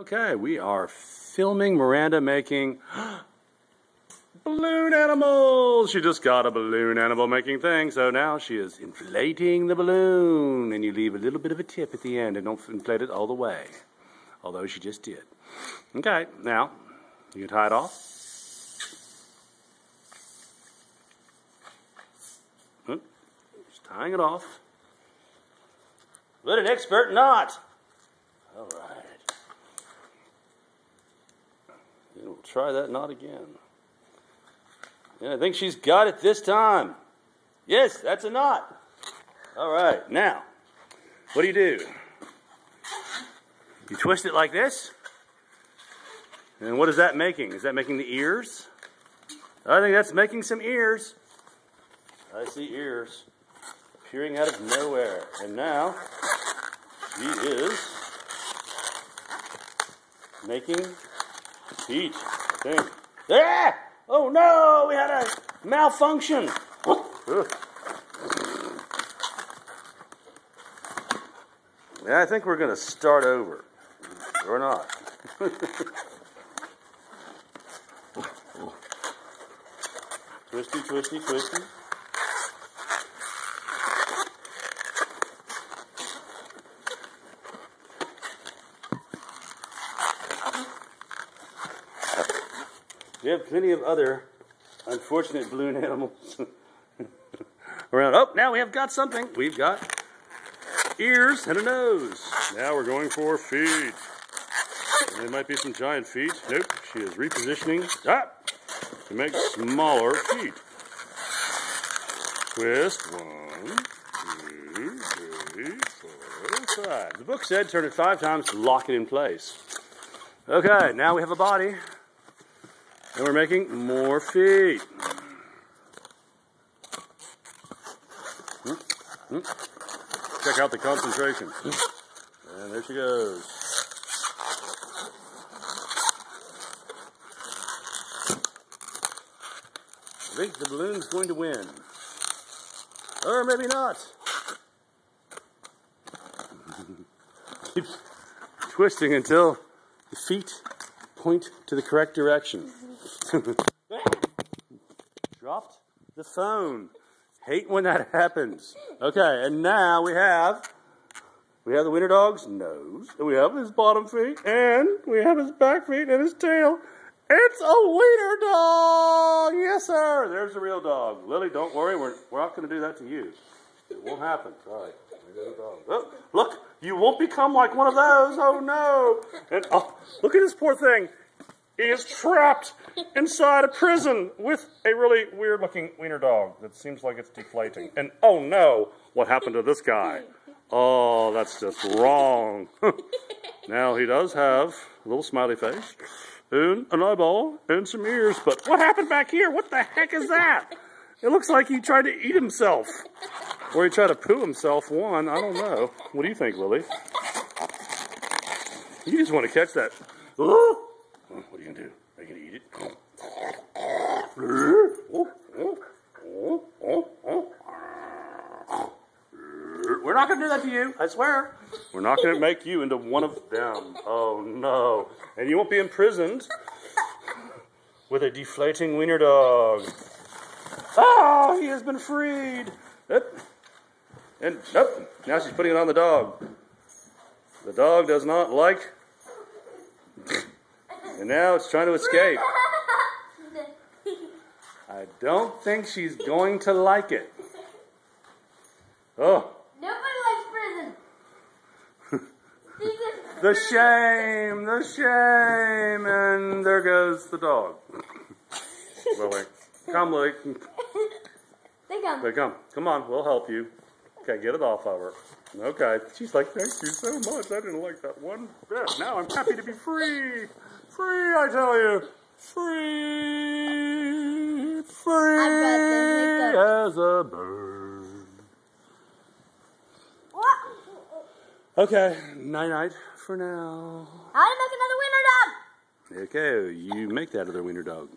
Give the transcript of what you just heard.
Okay, we are filming Miranda making balloon animals. She just got a balloon animal making thing, so now she is inflating the balloon. And you leave a little bit of a tip at the end and don't inflate it all the way. Although she just did. Okay, now, you can tie it off. Just tying it off. Let an expert knot. All right. And we'll try that knot again. And I think she's got it this time. Yes, that's a knot. All right, now, what do? You twist it like this. And what is that making? Is that making the ears? I think that's making some ears. I see ears appearing out of nowhere. And now, she is making feet, I think. Ah! Oh no, we had a malfunction. Yeah, I think we're going to start over. Or not. Twisty, twisty, twisty. We have plenty of other unfortunate balloon animals around. Oh, now we have got something. We've got ears and a nose. Now we're going for feet. There might be some giant feet. Nope, she is repositioning to make smaller feet. Twist. 1, 2, 3, 4, 5. The book said turn it 5 times to lock it in place. Okay, now we have a body. And we're making more feet. Check out the concentration. And there she goes. I think the balloon's going to win. Or maybe not. Keeps twisting until the feet point to the correct direction. Dropped the phone. Hate when that happens. Okay, and now we have the wiener dog's nose, and we have his bottom feet, and we have his back feet and his tail. It's a wiener dog! Yes, sir! There's the real dog. Lily, don't worry, we're not going to do that to you. It won't happen. All right, there goes the dog. Oh, look, you won't become like one of those. Oh, no. And oh, look at this poor thing. He is trapped inside a prison with a really weird-looking wiener dog that seems like it's deflating. And, oh, no, what happened to this guy? Oh, that's just wrong. Now, he does have a little smiley face and an eyeball and some ears. But what happened back here? What the heck is that? It looks like he tried to eat himself. Or he tried to poo himself one. I don't know. What do you think, Lily? You just want to catch that. Ooh. What are you going to do? Are you going to eat it? We're not going to do that to you, I swear. We're not going to make you into one of them. Oh, no. And you won't be imprisoned with a deflating wiener dog. Oh, he has been freed. And now she's putting it on the dog. The dog does not like. And now it's trying to escape. I don't think she's going to like it. Oh. Nobody likes prison. The shame, the shame. And there goes the dog. Lily. Come, Lily. They come. Come on, we'll help you. Okay, get it off of her. Okay. She's like, thank you so much. I didn't like that one bit. Now I'm happy to be free. Free, I tell you. Free. Free as a bird. What? Okay, night-night for now. I make another wiener dog. Okay, you make that other wiener dog.